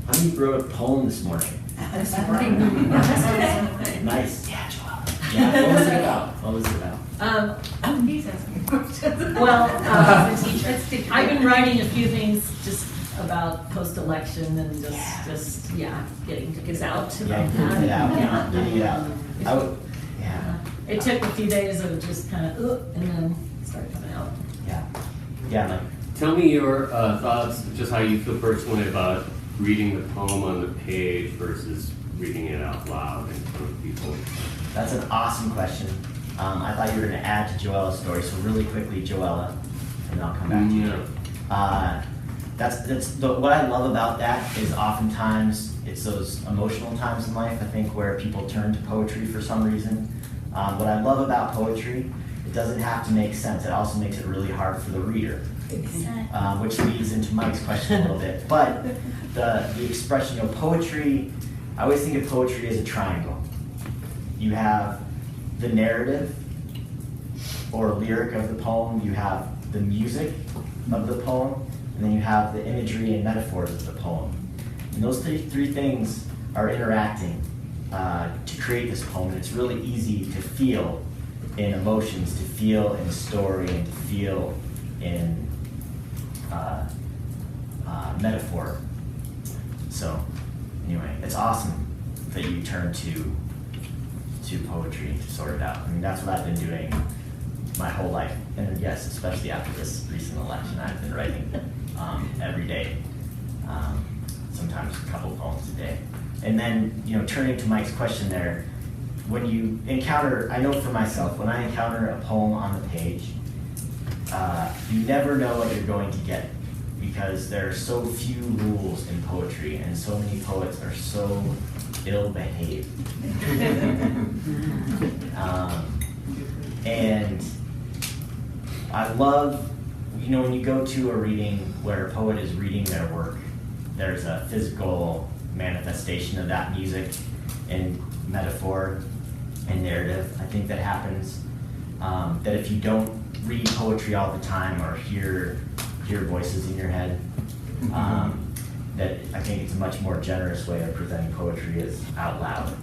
How many wrote a poem this morning? This morning. Nice. Yeah, Joelle. Yeah, what was it about? What was it about? He's asking questions. Well, the teacher. I've been writing a few things just about post-election and just getting it out. Yeah, getting it out. Getting it out. It took a few days of just kind of, and then it started coming out. Yeah, like, Tell me your thoughts, just how you feel personally about reading the poem on the page versus reading it out loud in front of people. that's an awesome question. I thought you were going to add to Joella's story, so really quickly, Joella, and then I'll come back to you. What I love about that is oftentimes it's those emotional times in life, I think, where people turn to poetry for some reason. What I love about poetry, it doesn't have to make sense. It also makes it really hard for the reader, which leads into Mike's question a little bit. But the expression, poetry, I always think of poetry as a triangle. You have the narrative or lyric of the poem, you have the music of the poem, and then you have the imagery and metaphors of the poem. And those three things are interacting to create this poem. And it's really easy to feel in emotions, to feel in story, and to feel in metaphor. So anyway, it's awesome that you turn to poetry to sort it out. I mean, that's what I've been doing my whole life. And yes, especially after this recent election, I've been writing every day, sometimes a couple poems a day. And then, turning to Mike's question there, when you encounter, I know for myself, when I encounter a poem on the page, you never know what you're going to get because there are so few rules in poetry and so many poets are so ill-behaved. And I love, when you go to a reading where a poet is reading their work, there's a physical manifestation of that music and metaphor and narrative. I think that happens. That if you don't read poetry all the time or hear voices in your head, that I think it's a much more generous way of presenting poetry is out loud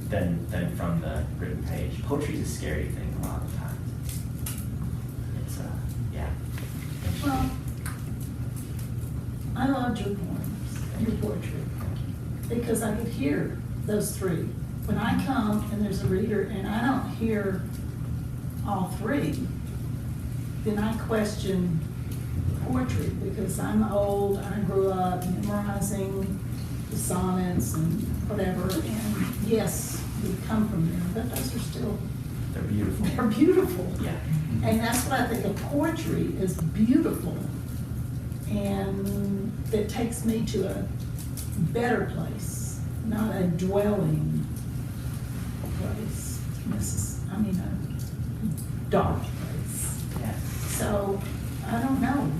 than from the written page. Poetry is a scary thing a lot of times. It's Well, I loved your poems and your poetry because I could hear those three. When I come and there's a reader and I don't hear all three, then I question poetry because I'm old, I grew up memorizing the sonnets and whatever, and yes, we come from there, but those are still, they're beautiful. they're beautiful. Yeah. And that's what I think of poetry is beautiful. And it takes me to a better place, not a dwelling place. A dark place. Yeah. So, I don't know.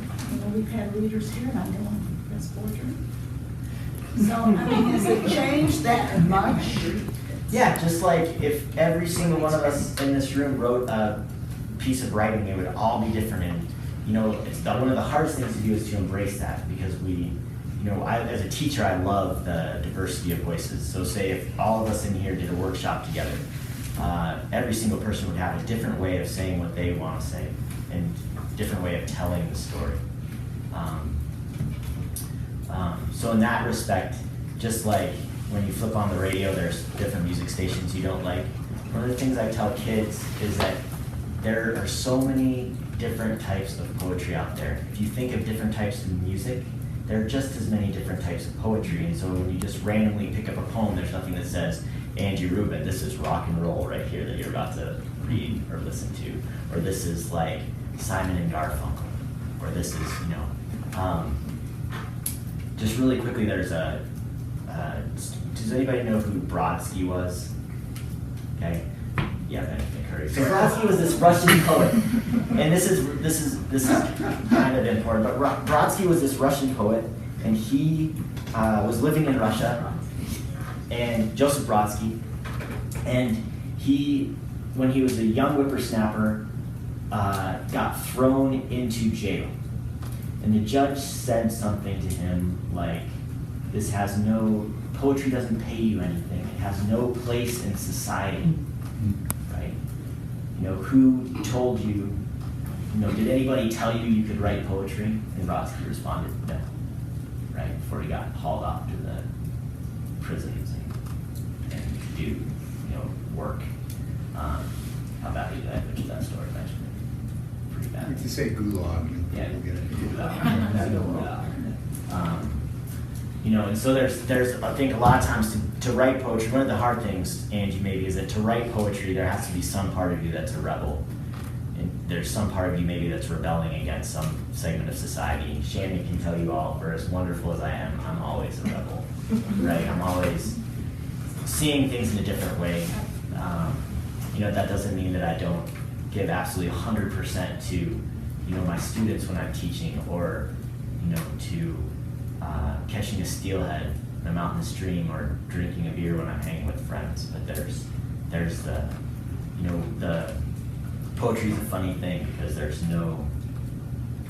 We've had readers here and I'm going, that's poetry. So, has it changed that much? Yeah, just like if every single one of us in this room wrote a piece of writing, it would all be different. And it's one of the hardest things to do is to embrace that because as a teacher, I love the diversity of voices. So say if all of us in here did a workshop together, every single person would have a different way of saying what they want to say and a different way of telling the story. So in that respect, just like when you flip on the radio, there's different music stations you don't like. One of the things I tell kids is that there are so many different types of poetry out there. If you think of different types of music, there are just as many different types of poetry. And so when you just randomly pick up a poem, there's nothing that says, Angie Rubin, this is rock and roll right here that you're about to read or listen to. Or this is like Simon and Garfunkel. Or this is, just really quickly, there's does anybody know who Brodsky was? Okay. Yeah, Benjamin Curry. So Brodsky was this Russian poet, and this is kind of important. But Brodsky was this Russian poet, and he was living in Russia, and Joseph Brodsky, and when he was a young whippersnapper, got thrown into jail, and the judge said something to him like, Poetry doesn't pay you anything. It has no place in society, right? Who told you, did anybody tell you you could write poetry? And Brodsky responded, no, right? Before he got hauled off to the prisons and do, work. How bad he died, which is that story eventually. Pretty bad. If you say gulag, Yeah, you'll get it. And so there's I think a lot of times to write poetry, one of the hard things, Angie, maybe, is that to write poetry, there has to be some part of you that's a rebel. And there's some part of you maybe that's rebelling against some segment of society. Shannon can tell you all, for as wonderful as I am, I'm always a rebel, right? I'm always seeing things in a different way. That doesn't mean that I don't give absolutely 100% to, my students when I'm teaching, or, to catching a steelhead when I'm out in the stream, or drinking a beer when I'm hanging with friends. But there's the poetry is a funny thing because there's no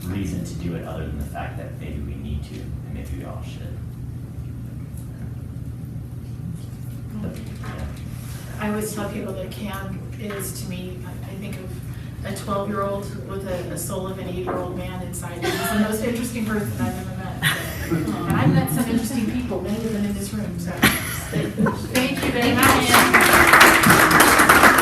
reason to do it other than the fact that maybe we need to, and maybe we all should. But, yeah. I always tell people that camp is, to me, I think of a 12-year-old with a soul of an 8-year-old man inside. He's the most interesting person I've ever met. And I've met some interesting people, many of them in this room. So thank you very much.